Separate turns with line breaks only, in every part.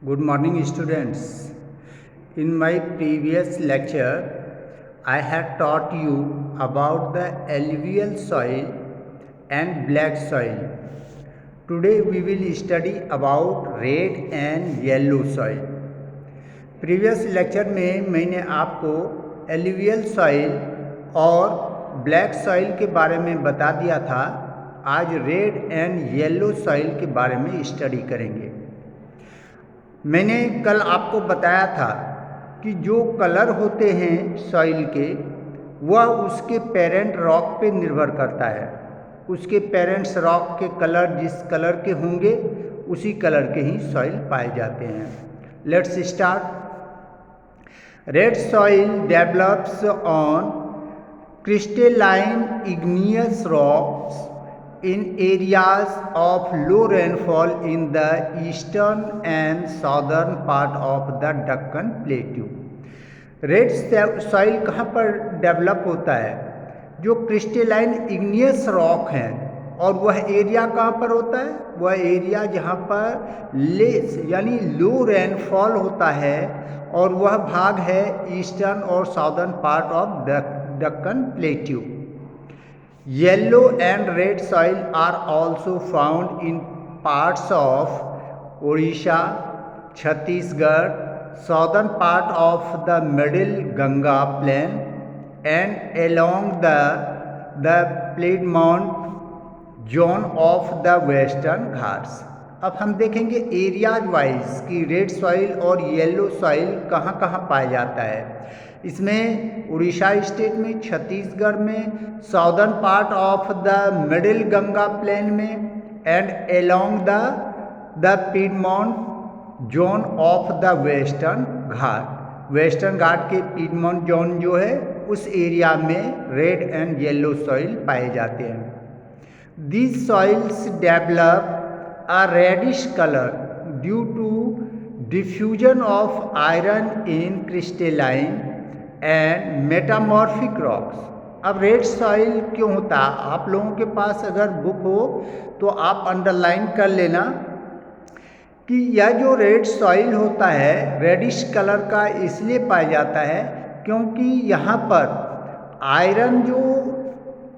Good morning, students. In my previous lecture, I had taught you about the alluvial soil and black soil. Today we will study about red and yellow soil. Previous lecture में मैंने आपको alluvial soil और black soil के बारे में बता दिया था। आज रेड एंड येलो सॉइल के बारे में स्टडी करेंगे। मैंने कल आपको बताया था कि जो कलर होते हैं सॉइल के वह उसके पेरेंट रॉक पे निर्भर करता है। उसके पेरेंट्स रॉक के कलर जिस कलर के होंगे उसी कलर के ही सॉइल पाए जाते हैं। Let's start. Red soil develops on crystalline igneous rocks in areas of low rainfall in the eastern and southern part of the Deccan Plateau. Red soil कहाँ पर डेवलप होता है? जो क्रिस्टेलाइन इग्नियस रॉक हैं, और वह एरिया कहाँ पर होता है? वह एरिया जहाँ पर लेस यानी लो रेनफॉल होता है, और वह भाग है ईस्टर्न और southern part of Deccan plateau. Yellow and red soil are also found in parts of Orissa, Chhattisgarh, southern part of the middle Ganga plain and along the piedmont zone of the western Ghats. अब हम देखेंगे एरियाज वाइज कि red soil और yellow soil कहाँ कहाँ पाया जाता है। इसमें उड़ीसा स्टेट में, छत्तीसगढ़ में, southern part of the middle Ganga plain में and along the piedmont zone of the western Ghat. Western Ghat के पीडमाउंट जोन जो है उस एरिया में रेड एंड येलो सॉइल पाए जाते हैं। These soils develop a reddish color due to diffusion of iron in crystalline and metamorphic rocks. अब red soil क्यों होता है? आप लोगों के पास अगर बुक हो तो आप अंडरलाइन कर लेना कि यह जो रेड सॉइल होता है रेडिश कलर का इसलिए पाया जाता है क्योंकि यहाँ पर आयरन जो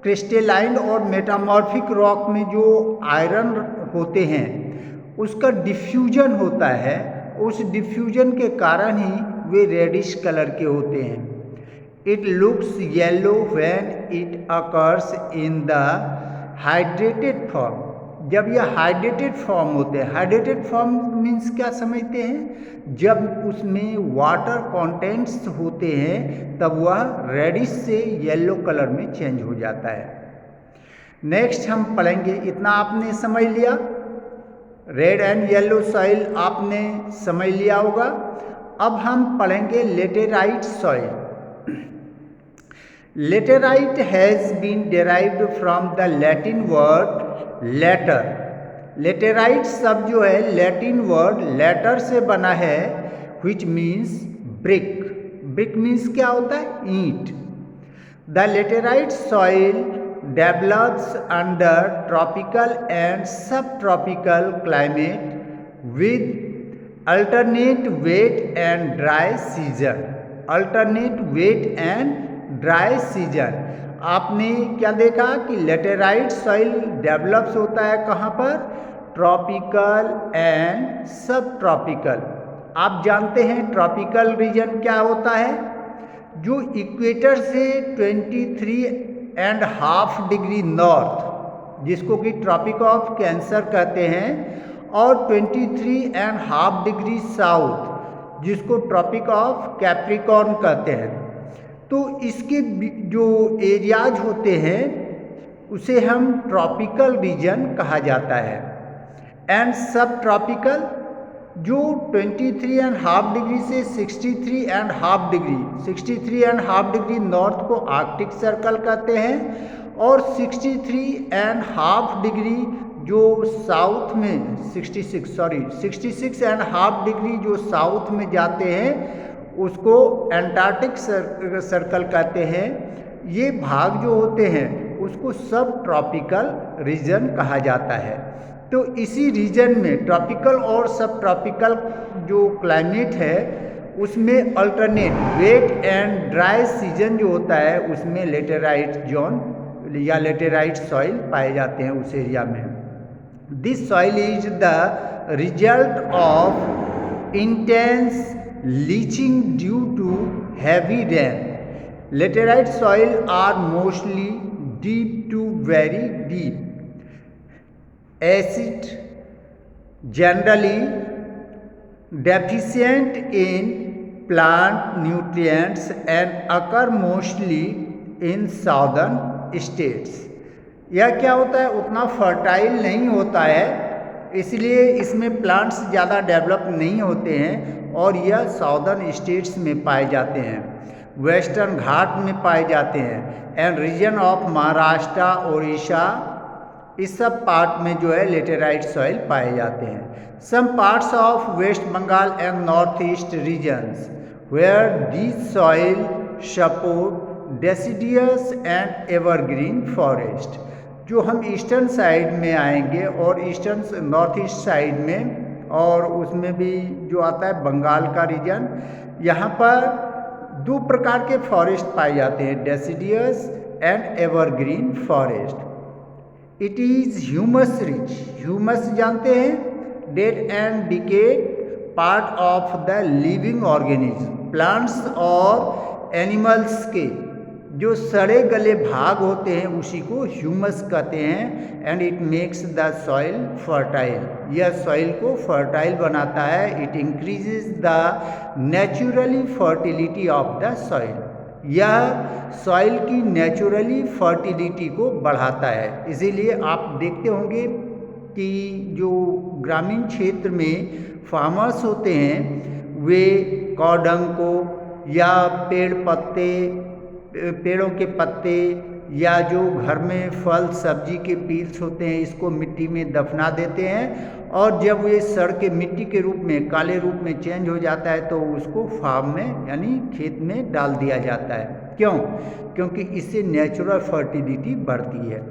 क्रिस्टेलाइन और मेटामॉर्फिक रॉक में जो आयरन होते हैं उसका डिफ्यूजन होता है। उस डिफ्यूजन के कारण ही वे रेडिश कलर के होते हैं। It looks yellow when it occurs in the hydrated form. जब यह हाइड्रेटेड फॉर्म होते हैं, हाइड्रेटेड फॉर्म मीन्स क्या समझते हैं? जब उसमें वाटर कंटेंट्स होते हैं तब वह रेडिश से येलो कलर में चेंज हो जाता है। नेक्स्ट हम पढ़ेंगे, इतना आपने समझ लिया, रेड एंड येलो सॉइल आपने समझ लिया होगा। अब हम पढ़ेंगे laterite soil. Laterite has been derived from the Latin word later. Laterite शब्द जो है लैटिन वर्ड लेटर से बना है, which means brick. Brick means क्या होता है? ईंट। The laterite soil develops under tropical and sub tropical climate with alternate wet and dry season. Alternate wet and dry season. आपने क्या देखा कि लेटेराइट सॉइल डेवलप्स होता है कहाँ पर? Tropical and sub tropical. आप जानते हैं ट्रॉपिकल रीजन क्या होता है? जो इक्वेटर से 23.5 डिग्री नॉर्थ, जिसको कि ट्रॉपिक ऑफ कैंसर कहते हैं, और 23.5 डिग्री साउथ, जिसको ट्रॉपिक ऑफ कैप्रिकॉर्न कहते हैं। तो इसके जो एरियाज होते हैं उसे हम ट्रॉपिकल रीजन कहा जाता है। एंड सब ट्रॉपिकल जो 23.5 डिग्री से 63.5 डिग्री, 63.5 डिग्री नॉर्थ को आर्कटिक सर्कल कहते हैं, और 63.5 डिग्री जो साउथ में 66.5 डिग्री जो साउथ में जाते हैं उसको एंटार्क्टिक सर्कल कहते हैं। ये भाग जो होते हैं उसको सब ट्रॉपिकल रीजन कहा जाता है। तो इसी रीजन में ट्रॉपिकल और सब ट्रॉपिकल जो क्लाइमेट है उसमें alternate wet and dry season जो होता है उसमें लेटेराइट जोन या लेटेराइट सॉइल पाए जाते हैं उस एरिया में। This soil is the result of intense leaching due to heavy rain. Laterite soil are mostly deep to very deep, acid, generally deficient in plant nutrients and occur mostly in southern states। यह क्या होता है, उतना fertile नहीं होता है, इसलिए इसमें प्लांट्स ज़्यादा डेवलप नहीं होते हैं और यह साउदर्न स्टेट्स में पाए जाते हैं, वेस्टर्न घाट में पाए जाते हैं and region of Maharashtra Orissa, इस सब पार्ट में जो है लेटेराइट सॉइल पाए जाते हैं। Some parts of West Bengal and north east regions where this soil support deciduous and evergreen forest. जो हम ईस्टर्न साइड में आएंगे और ईस्टर्न नॉर्थ ईस्ट साइड में और उसमें भी जो आता है बंगाल का रीजन, यहाँ पर दो प्रकार के फॉरेस्ट पाए जाते हैं, deciduous and evergreen forest. It is humus rich, humus जानते हैं, dead and decade part of the living organism, plants और एनिमल्स के जो सड़े गले भाग होते हैं उसी को ह्यूमस कहते हैं and it makes the soil fertile. यह सॉइल को फर्टाइल बनाता है, it increases the naturally fertility of the soil. यह सॉइल की नेचुरली फर्टिलिटी को बढ़ाता है। इसीलिए आप देखते होंगे कि जो ग्रामीण क्षेत्र में फार्मर्स होते हैं वे कॉडंग को या पेड़ों के पत्ते या जो घर में फल सब्जी के पील्स होते हैं इसको मिट्टी में दफना देते हैं और जब ये सड़ के मिट्टी के रूप में काले रूप में चेंज हो जाता है तो उसको फार्म में यानी खेत में डाल दिया जाता है। क्यों? क्योंकि इससे नेचुरल फर्टिलिटी बढ़ती है।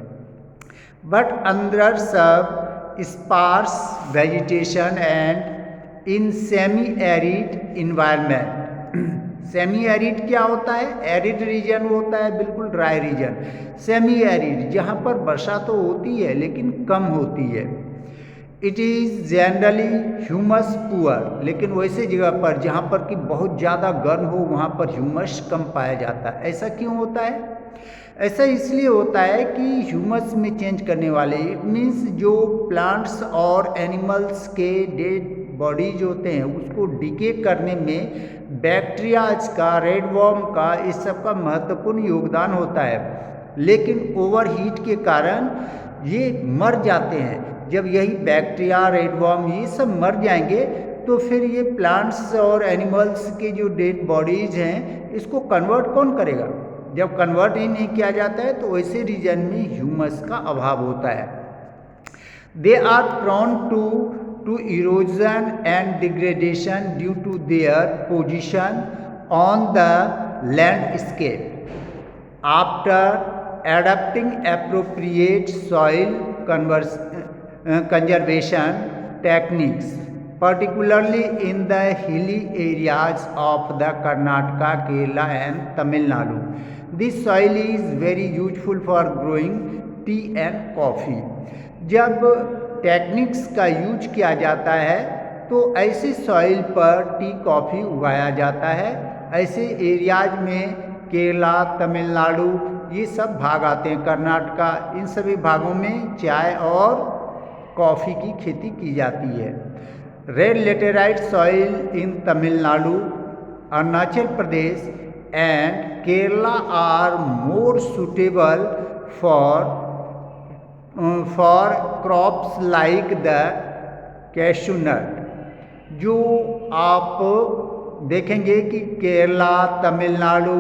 But under sub sparse vegetation and in semi arid environment. Semi arid क्या होता है? एरिड रीजन होता है बिल्कुल ड्राई रीजन। सेमी एरिड जहाँ पर वर्षा तो होती है लेकिन कम होती है। It is generally humus poor, लेकिन वैसे जगह पर जहाँ पर कि बहुत ज़्यादा गर्म हो वहाँ पर ह्यूमस कम पाया जाता है। ऐसा क्यों होता है? ऐसा इसलिए होता है कि ह्यूमस में चेंज करने वाले, इट मीन्स जो प्लांट्स और एनिमल्स के डेड बॉडीज होते हैं उसको डिके करने में बैक्टीरियाज का, रेडवॉर्म का, इस सब का महत्वपूर्ण योगदान होता है। लेकिन ओवरहीट के कारण ये मर जाते हैं। जब यही बैक्टीरिया, रेडवॉर्म ये सब मर जाएंगे तो फिर ये प्लांट्स और एनिमल्स के जो डेड बॉडीज हैं इसको कन्वर्ट कौन करेगा? जब कन्वर्ट ही नहीं किया जाता है तो वैसे रीजन में ह्यूमस का अभाव होता है। They are prone to erosion and degradation due to their position on the landscape. After adapting appropriate soil conservation techniques, particularly in the hilly areas of the Karnataka, Kerala and Tamil Nadu. This soil is very useful for growing tea and coffee. जब techniques का use किया जाता है तो ऐसे soil पर tea coffee उगाया जाता है। ऐसे एरियाज में केरला, तमिलनाडु ये सब भाग आते हैं, कर्नाटका, इन सभी भागों में चाय और कॉफ़ी की खेती की जाती है। Red laterite soil in Tamil Nadu, Arunachal Pradesh and Kerala are more suitable for crops like the cashew nut. जो आप देखेंगे कि केरला, तमिलनाडु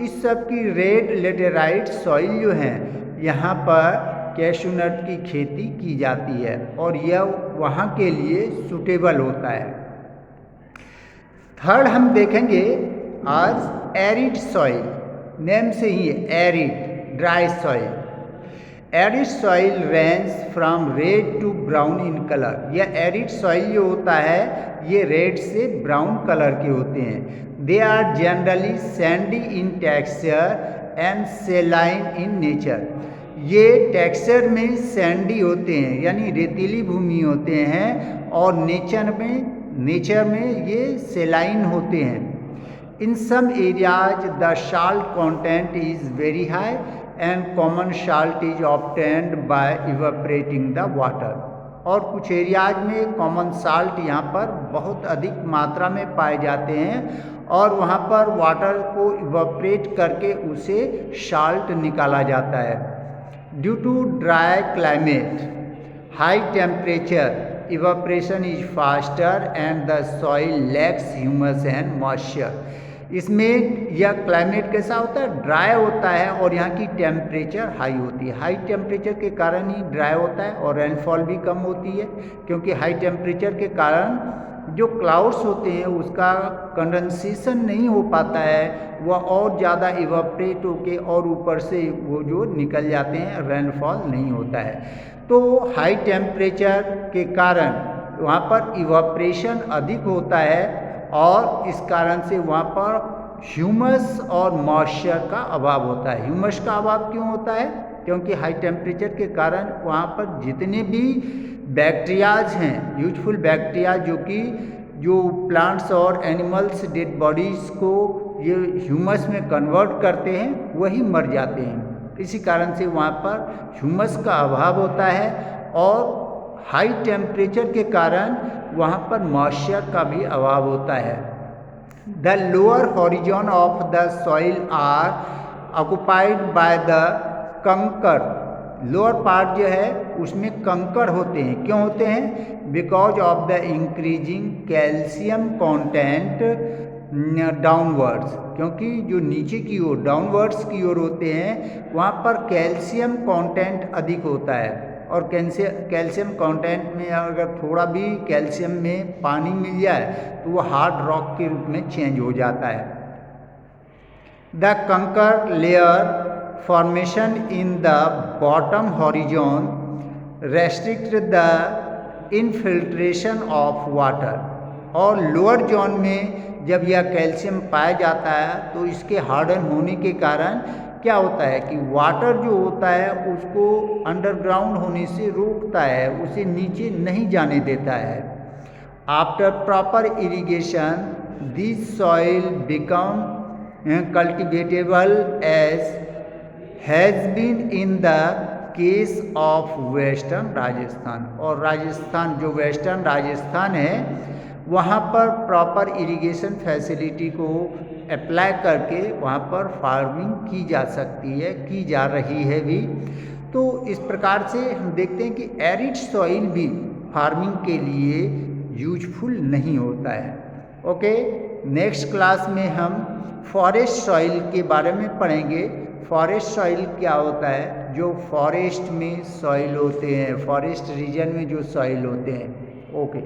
इस सब की रेड लेटेराइट सॉइल जो हैं यहाँ पर कैशू नट की खेती की जाती है और यह वहाँ के लिए सूटेबल होता है। थर्ड हम देखेंगे आज एरिड सॉइल, नेम से ही arid dry soil. Arid soil range from red to brown in colour. यह एरिड सॉइल जो होता है ये रेड से ब्राउन कलर के होते हैं। They are generally sandy in texture and saline in nature. ये टेक्सचर में सैंडी होते हैं यानी रेतीली भूमि होते हैं, और नेचर में ये सेलाइन होते हैं। In some areas the salt content is very high and common salt is obtained by evaporating the water. और कुछ एरियाज में कॉमन साल्ट यहाँ पर बहुत अधिक मात्रा में पाए जाते हैं, और वहाँ पर वाटर को इवेपोरेट करके उसे साल्ट निकाला जाता है। Due to dry climate, high temperature, evaporation is faster and the soil lacks humus and moisture. इसमें यह क्लाइमेट कैसा होता है, ड्राई होता है, और यहाँ की टेम्परेचर हाई होती है। हाई टेम्परेचर के कारण ही ड्राई होता है, और रेनफॉल भी कम होती है, क्योंकि हाई टेम्परेचर के कारण जो क्लाउड्स होते हैं उसका कंडेंसेशन नहीं हो पाता है, वह और ज़्यादा इवेपोरेट होके और ऊपर से वो जो निकल जाते हैं, रेनफॉल नहीं होता है। तो हाई टेम्परेचर के कारण वहाँ पर इवेपोरेशन अधिक होता है, और इस कारण से वहाँ पर ह्यूमस और मॉइस्चर का अभाव होता है। ह्यूमस का अभाव क्यों होता है, क्योंकि हाई टेम्परेचर के कारण वहाँ पर जितने भी बैक्टीरियाज हैं, यूजफुल बैक्टीरिया जो प्लांट्स और एनिमल्स डेड बॉडीज़ को ये ह्यूमस में कन्वर्ट करते हैं, वही मर जाते हैं। इसी कारण से वहाँ पर ह्यूमस का अभाव होता है, और हाई टेम्परेचर के कारण वहाँ पर मॉइस्चर का भी अभाव होता है। The lower horizon of the soil are occupied by the kankar. Lower part जो है उसमें कंकड़ होते हैं। क्यों होते हैं, because of the increasing calcium content downwards. क्योंकि जो नीचे की ओर डाउनवर्ड्स की ओर होते हैं वहाँ पर कैल्शियम कंटेंट अधिक होता है, और कैल्शियम कंटेंट में अगर थोड़ा भी कैल्शियम में पानी मिल जाए तो वो हार्ड रॉक के रूप में चेंज हो जाता है। द कंकर layer formation in the bottom horizon restrict the infiltration of water। और लोअर जोन में जब यह कैल्शियम पाया जाता है तो इसके हार्डन होने के कारण क्या होता है कि वाटर जो होता है उसको अंडरग्राउंड होने से रोकता है, उसे नीचे नहीं जाने देता है। After proper irrigation this soil become cultivatable as has been in the case of western Rajasthan. और राजस्थान जो वेस्टर्न राजस्थान है वहाँ पर प्रॉपर इरिगेशन फैसिलिटी को अप्लाई करके वहाँ पर फार्मिंग की जा सकती है, की जा रही है भी। तो इस प्रकार से हम देखते हैं कि एरिड सॉइल भी फार्मिंग के लिए यूजफुल नहीं होता है। ओके, नेक्स्ट क्लास में हम फॉरेस्ट सॉइल के बारे में पढ़ेंगे। फॉरेस्ट सॉइल क्या होता है, जो फॉरेस्ट में सॉइल होते हैं, फॉरेस्ट रीजन में जो सॉइल होते हैं। ओके।